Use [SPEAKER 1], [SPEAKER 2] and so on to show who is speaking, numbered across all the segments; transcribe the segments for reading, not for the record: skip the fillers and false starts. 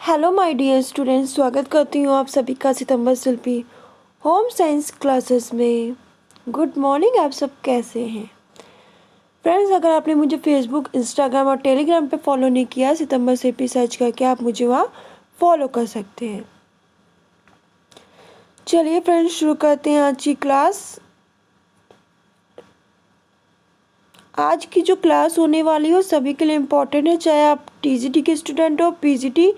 [SPEAKER 1] Hello my dear students, स्वागत करती हूँ आप सभी का सितंबर शिल्पी होम साइंस क्लासेस में। Good morning. आप सब कैसे हैं फ्रेंड्स? अगर आपने मुझे फेसबुक, इंस्टाग्राम और टेलीग्राम पे फॉलो नहीं किया, सितंबर शिल्पी सर्च करके आप मुझे वहाँ फॉलो कर सकते हैं। चलिए फ्रेंड्स, शुरू करते हैं आज की क्लास। आज की जो क्लास होने वाली है सभी के लिए इम्पोर्टेंट है, चाहे आप टीजीटी के स्टूडेंट हो, PGT,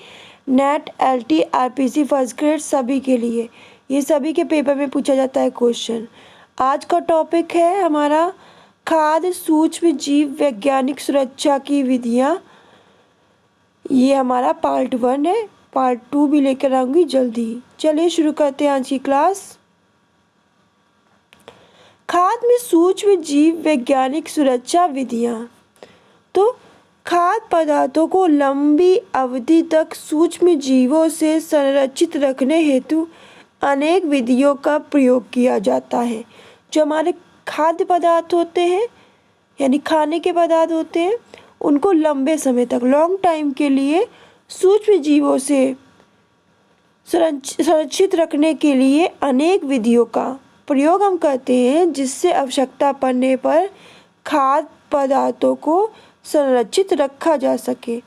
[SPEAKER 1] net, LT, RPC first grade, सभी के लिए ये सभी के पेपर में पूछा जाता है क्वेश्चन। आज का टॉपिक है हमारा खाद्य सूक्ष्म जीव वैज्ञानिक सुरक्षा की विधियाँ। ये हमारा पार्ट 1 है, पार्ट 2 भी लेकर आऊँगी जल्दी। चलिए शुरू करते हैं आज की क्लास। खाद्य में सूक्ष्म जीव वैज्ञानिक सुरक्षा विधियाँ। तो खाद्य पदार्थों को लंबी अवधि तक सूक्ष्म जीवों से संरक्षित रखने हेतु अनेक विधियों का प्रयोग किया जाता है। जो हमारे खाद्य पदार्थ होते हैं यानी खाने के पदार्थ होते हैं, उनको लंबे समय तक, लॉन्ग टाइम के लिए सूक्ष्म जीवों से संरक्षित रखने के लिए अनेक विधियों का प्रयोग हम करते हैं, जिससे आवश्यकता पड़ने पर खाद्य पदार्थों को संरक्षित रखा जा सके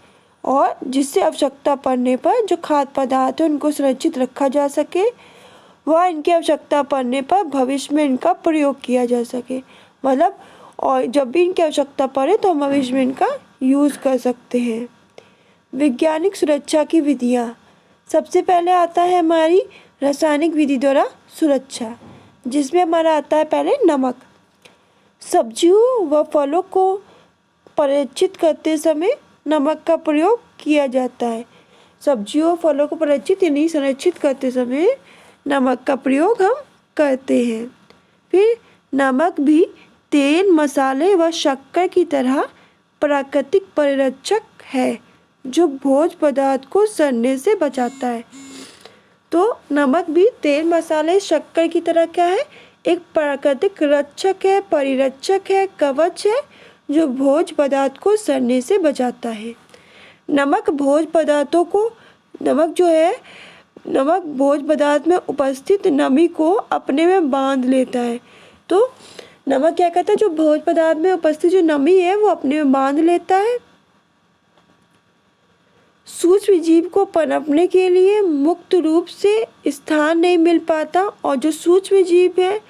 [SPEAKER 1] और जिससे आवश्यकता पड़ने पर जो खाद्य पदार्थ है उनको संरक्षित रखा जा सके, वह इनकी आवश्यकता पड़ने पर भविष्य में इनका प्रयोग किया जा सके। मतलब और जब भी इनकी आवश्यकता पड़े तो हम भविष्य में इनका यूज़ कर सकते हैं। वैज्ञानिक सुरक्षा की विधियाँ। सबसे पहले आता है हमारी रासायनिक विधि द्वारा सुरक्षा, जिसमें हमारा आता है पहले नमक। सब्जियों व फलों को परीक्षित करते समय नमक का प्रयोग किया जाता है। सब्जियों व फलों को परीक्षित यानी संरक्षित करते समय नमक का प्रयोग हम करते हैं। फिर नमक भी तेल, मसाले व शक्कर की तरह प्राकृतिक परिरक्षक है, जो भोज्य पदार्थ को सड़ने से बचाता है। तो नमक भी तेल, मसाले, शक्कर की तरह क्या है? एक प्राकृतिक रक्षक है, परिरक्षक है, कवच है, जो भोज्य पदार्थ को सड़ने से बचाता है। नमक भोज्य पदार्थों को, नमक भोज्य पदार्थ में उपस्थित नमी को अपने में बांध लेता है। तो नमक क्या करता है? जो भोज्य पदार्थ में उपस्थित जो नमी है वो अपने में बांध लेता है। सूक्ष्म जीव को पनपने के लिए मुक्त रूप से स्थान नहीं मिल पाता, और जो सूक्ष्म जीव है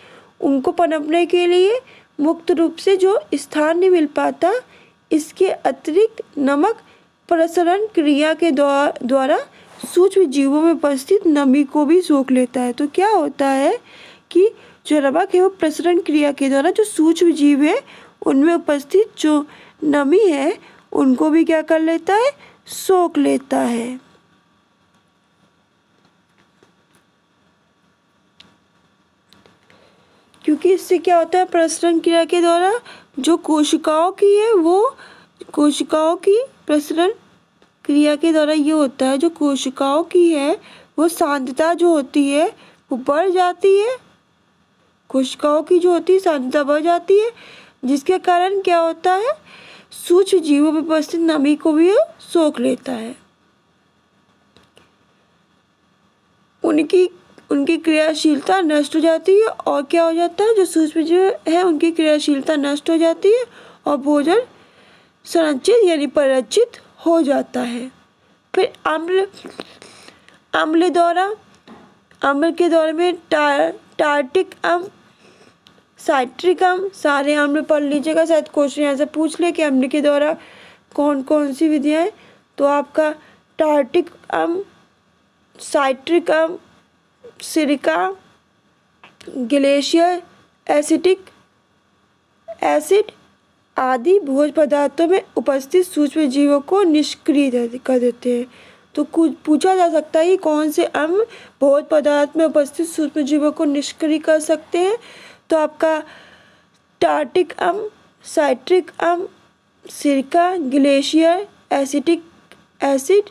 [SPEAKER 1] उनको पनपने के लिए मुक्त रूप से जो स्थान नहीं मिल पाता, इसके अतिरिक्त नमक प्रसरण क्रिया के द्वारा सूक्ष्म जीवों में उपस्थित नमी को भी सोख लेता है। तो क्या होता है कि जो नमक है वो प्रसरण क्रिया के द्वारा जो सूक्ष्म जीव है उनमें उपस्थित जो नमी है उनको भी क्या कर लेता है? सोख लेता है। क्योंकि इससे क्या होता है? प्रसरण क्रिया के द्वारा जो कोशिकाओं की है वो कोशिकाओं की प्रसरण क्रिया के द्वारा ये होता है, जो कोशिकाओं की है वो सांद्रता जो होती है वो बढ़ जाती है। कोशिकाओं की जो होती है सांद्रता बढ़ जाती है, जिसके कारण क्या होता है? सूक्ष्म जीवों में उपस्थित नमी को भी सोख लेता है। उनकी क्रियाशीलता नष्ट हो जाती है, और क्या हो जाता है? जो सूक्ष्म जीव है उनकी क्रियाशीलता नष्ट हो जाती है और भोजन संरक्षित यानी परिरक्षित हो जाता है। फिर अम्ल के दौरे में टार्टिक अम्ल, साइट्रिक अम्ल, सारे अम्ल पढ़ लीजिएगा, शायद क्वेश्चन यहाँ से पूछ ले कि अम्ल के द्वारा कौन कौन सी विधियाँ हैं। तो आपका टार्टिक अम्ल, साइट्रिक अम्ल, सिरिका, ग्लेशियर, एसिटिक एसिड आदि भोज्य पदार्थों में उपस्थित सूक्ष्म जीवों को निष्क्रिय कर देते हैं। तो कुछ पूछा जा सकता है कि कौन से अम्ल भोज्य पदार्थ में उपस्थित सूक्ष्म जीवों को निष्क्रिय कर सकते हैं। तो आपका टार्टिक अम्ल, साइट्रिक अम्ल, सिरका, ग्लेशियर, एसिटिक एसिड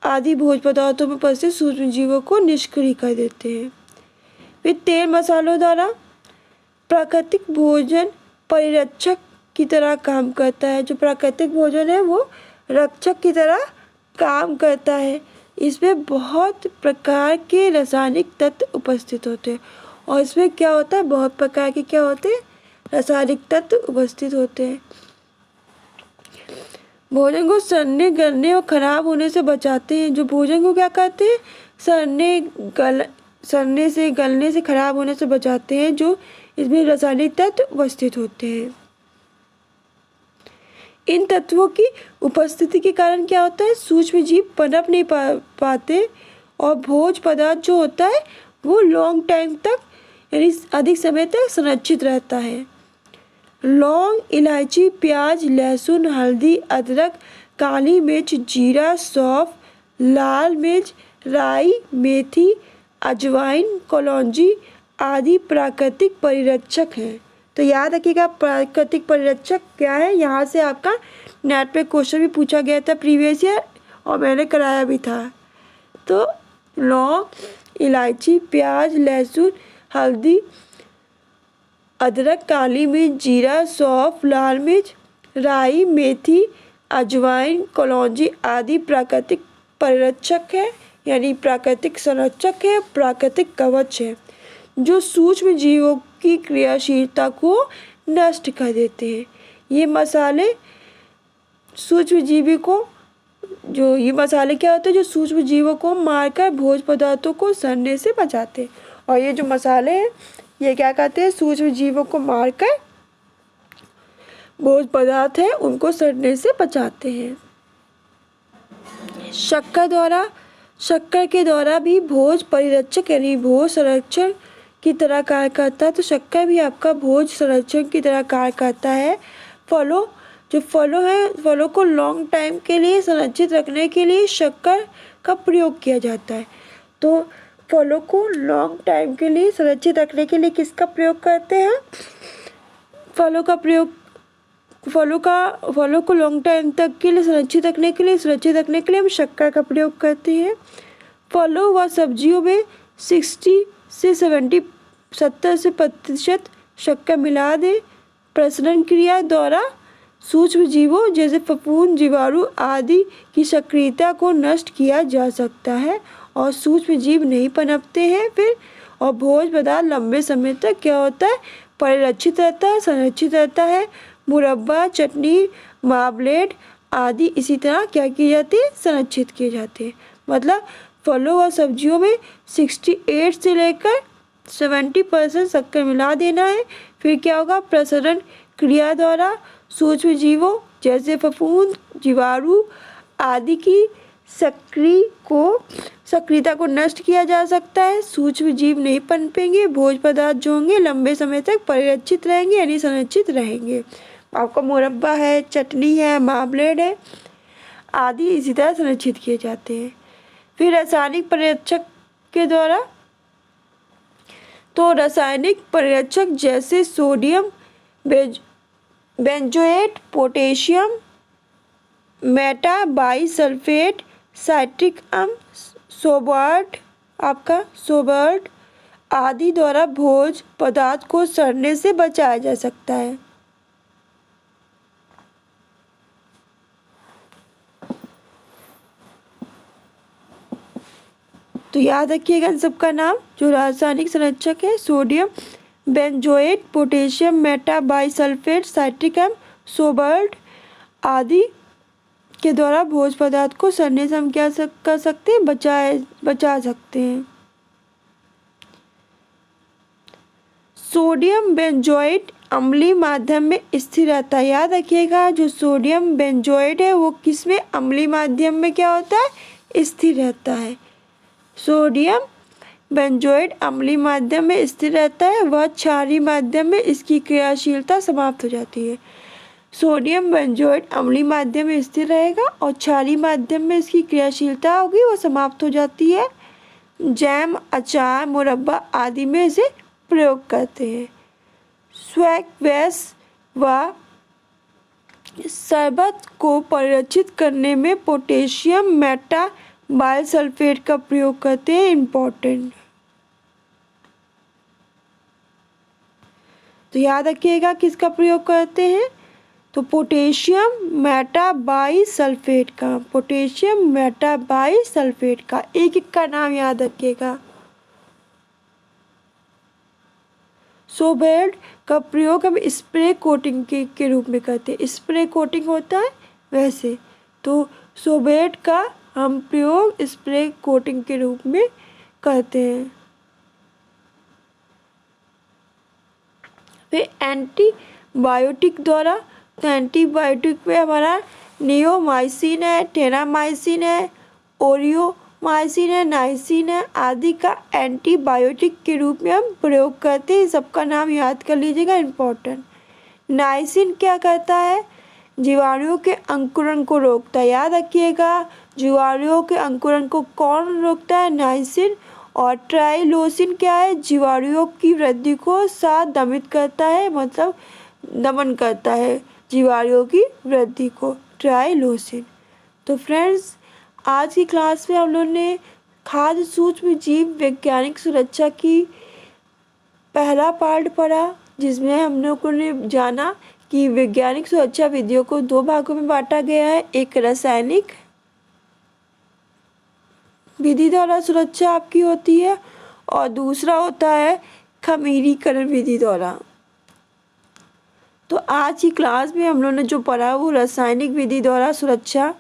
[SPEAKER 1] आदि भोज्य पदार्थों में उपस्थित सूक्ष्म जीवों को निष्क्रिय कर देते हैं। फिर तेल मसालों द्वारा प्राकृतिक भोजन परिरक्षक की तरह काम करता है। जो प्राकृतिक भोजन है वो रक्षक की तरह काम करता है। इसमें बहुत प्रकार के रासायनिक तत्व उपस्थित होते हैं। और इसमें क्या होता है, बहुत प्रकार के क्या होते हैं, रासायनिक तत्व उपस्थित होते हैं। भोजन को सड़ने गलने और खराब होने से बचाते हैं। जो भोजन को क्या करते हैं, सड़ने से गलने से खराब होने से बचाते हैं, जो इसमें रासायनिक तत्व उपस्थित होते हैं। इन तत्वों की उपस्थिति के कारण क्या होता है, सूक्ष्म जीव पनप नहीं पाते और भोज्य पदार्थ जो होता है वो लॉन्ग टाइम तक यानी अधिक समय तक संरक्षित रहता है। लौंग, इलायची, प्याज, लहसुन, हल्दी, अदरक, काली मिर्च, जीरा, सौंफ, लाल मिर्च, राई, मेथी, अजवाइन, कलौंजी आदि प्राकृतिक परिरक्षक हैं। तो याद रखिएगा प्राकृतिक परिरक्षक क्या है। यहाँ से आपका नेट पे क्वेश्चन भी पूछा गया था प्रीवियस ईयर और मैंने कराया भी था। तो लौंग, इलायची, प्याज, लहसुन, हल्दी, अदरक, काली मिर्च, जीरा, सौंफ, लाल मिर्च, राई, मेथी, अजवाइन, कलौंजी आदि प्राकृतिक परिरक्षक है यानी प्राकृतिक संरक्षक है, प्राकृतिक कवच है, जो सूक्ष्म जीवों की क्रियाशीलता को नष्ट कर देते हैं। ये मसाले सूक्ष्म जीवी को ये मसाले क्या होते हैं, जो सूक्ष्म जीवों को मारकर भोज्य पदार्थों को सड़ने से बचाते हैं। और ये जो मसाले हैं ये क्या करते हैं, सूक्ष्म जीवों को मारकर भोज्य पदार्थ है उनको सड़ने से बचाते हैं। शक्कर के द्वारा भी भोज्य परिरक्षक यानी भोज्य संरक्षण की तरह कार्य करता है। तो शक्कर भी आपका भोज्य संरक्षण की तरह कार्य करता है। फलों को लॉन्ग टाइम के लिए संरक्षित रखने के लिए शक्कर का प्रयोग किया जाता है। तो फलों को लॉन्ग टाइम के लिए संरक्षित रखने के लिए किसका प्रयोग करते हैं, फलों को लॉन्ग टाइम तक के लिए सुरक्षित रखने के लिए हम शक्कर का प्रयोग करते हैं। फलों व सब्जियों में 70% शक्कर मिला दें। प्रसरण क्रिया द्वारा सूक्ष्म जीवों जैसे फफूंद, जीवाणु आदि की सक्रियता को नष्ट किया जा सकता है और सूक्ष्म जीव नहीं पनपते हैं फिर। और भोज्य पदार्थ लंबे समय तक क्या होता है, परिरक्षित रहता है, संरक्षित रहता है। मुरब्बा, चटनी, मार्मलेड आदि इसी तरह क्या किए जाते हैं, संरक्षित किए जाते हैं। मतलब फलों और सब्जियों में 68 से लेकर 70% शक्कर मिला देना है। फिर क्या होगा, प्रसरण क्रिया द्वारा सूक्ष्म जीवों जैसे फफूंद, जीवाणु आदि की सक्रियता को नष्ट किया जा सकता है। सूक्ष्म जीव नहीं पनपेंगे। भोज्य पदार्थ जो होंगे लंबे समय तक परिरक्षित रहेंगे यानी संरक्षित रहेंगे। आपका मुरब्बा है, चटनी है, मार्मलेड है आदि इसी तरह संरक्षित किए जाते हैं। फिर रासायनिक परिरक्षक के द्वारा, तो रासायनिक परिरक्षक जैसे sodium benzoate, potassium metabisulphite, citric अम्ल, सोबर्ट आदि द्वारा भोज्य पदार्थ को सड़ने से बचाया जा सकता है। तो याद रखिएगा इन सबका नाम। जो रासायनिक संरक्षक है sodium benzoate, potassium metabisulphite, citric अम्ल, सोबर्ट आदि के द्वारा भोज्य पदार्थ को सड़ने से हम क्या कर सकते हैं, बचा सकते हैं। सोडियम बेंजोएट अम्लीय माध्यम में स्थिर रहता है। याद रखिएगा जो सोडियम बेंजोएट है वो किस में, अम्लीय माध्यम में क्या होता है, स्थिर रहता है। सोडियम बेंजोएट अम्लीय माध्यम में स्थिर रहता है, वह क्षारीय माध्यम में इसकी क्रियाशीलता समाप्त हो जाती है। सोडियम बेंजोएट अम्लीय माध्यम में स्थिर रहेगा और क्षारीय माध्यम में इसकी क्रियाशीलता होगी वो समाप्त हो जाती है। जैम, अचार, मुरब्बा आदि में इसे प्रयोग करते हैं। स्क्वैश व शरबत को परिरक्षित करने में पोटेशियम मेटाबाइसल्फेट का प्रयोग करते हैं। इम्पोर्टेंट, तो याद रखिएगा किसका प्रयोग करते हैं, तो पोटेशियम मेटाबाइसल्फेट का, पोटेशियम मेटाबाइसल्फेट का एक एक का नाम याद रखिएगा। सोबेट का प्रयोग हम स्प्रे कोटिंग के रूप में करते हैं, स्प्रे कोटिंग होता है वैसे, तो सोबेट का हम प्रयोग स्प्रे कोटिंग के रूप में करते हैं। फिर एंटीबायोटिक द्वारा, तो एंटीबायोटिक में हमारा नियोमाइसिन है, टेरामाइसिन है, ओरियोमाइसिन है, नाइसिन है आदि का एंटीबायोटिक के रूप में हम प्रयोग करते हैं। सबका नाम याद कर लीजिएगा, इम्पोर्टेंट। नाइसिन क्या करता है? जीवाणुओं के अंकुरण को रोकता है, याद रखिएगा। जीवाणुओं के अंकुरण को कौन रोकता है? नाइसिन। और ट्राइलोसिन क्या है? जीवाणुओं की वृद्धि को साथ दमित करता है, मतलब दमन करता है जीवाणुओं की वृद्धि को, ट्राइलोसिन। तो फ्रेंड्स, आज की क्लास में हम लोग ने खाद्य सूक्ष्म जीव वैज्ञानिक सुरक्षा की पहला पार्ट पढ़ा, जिसमें हम लोगों ने जाना कि वैज्ञानिक सुरक्षा विधियों को दो भागों में बांटा गया है। एक रासायनिक विधि द्वारा सुरक्षा आपकी होती है और दूसरा होता है खमीरीकरण विधि द्वारा। तो आज की क्लास में हम लोगों ने जो पढ़ा वो रासायनिक विधि द्वारा सुरक्षा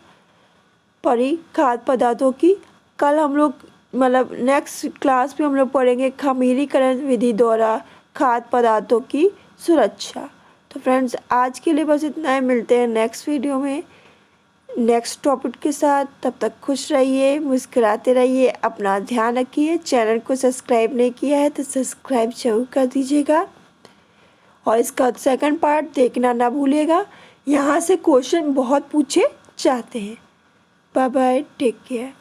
[SPEAKER 1] पढ़ी खाद्य पदार्थों की। कल हम लोग मतलब नेक्स्ट क्लास में हम लोग पढ़ेंगे खमीरीकरण विधि द्वारा खाद्य पदार्थों की सुरक्षा। तो फ्रेंड्स, आज के लिए बस इतना ही, मिलते हैं नेक्स्ट वीडियो में नेक्स्ट टॉपिक के साथ। तब तक खुश रहिए, मुस्कुराते रहिए, अपना ध्यान रखिए। चैनल को सब्सक्राइब नहीं किया है तो सब्सक्राइब जरूर कर दीजिएगा और इसका सेकंड पार्ट देखना ना भूलिएगा। यहाँ से क्वेश्चन बहुत पूछे जाते हैं। Bye bye, take care.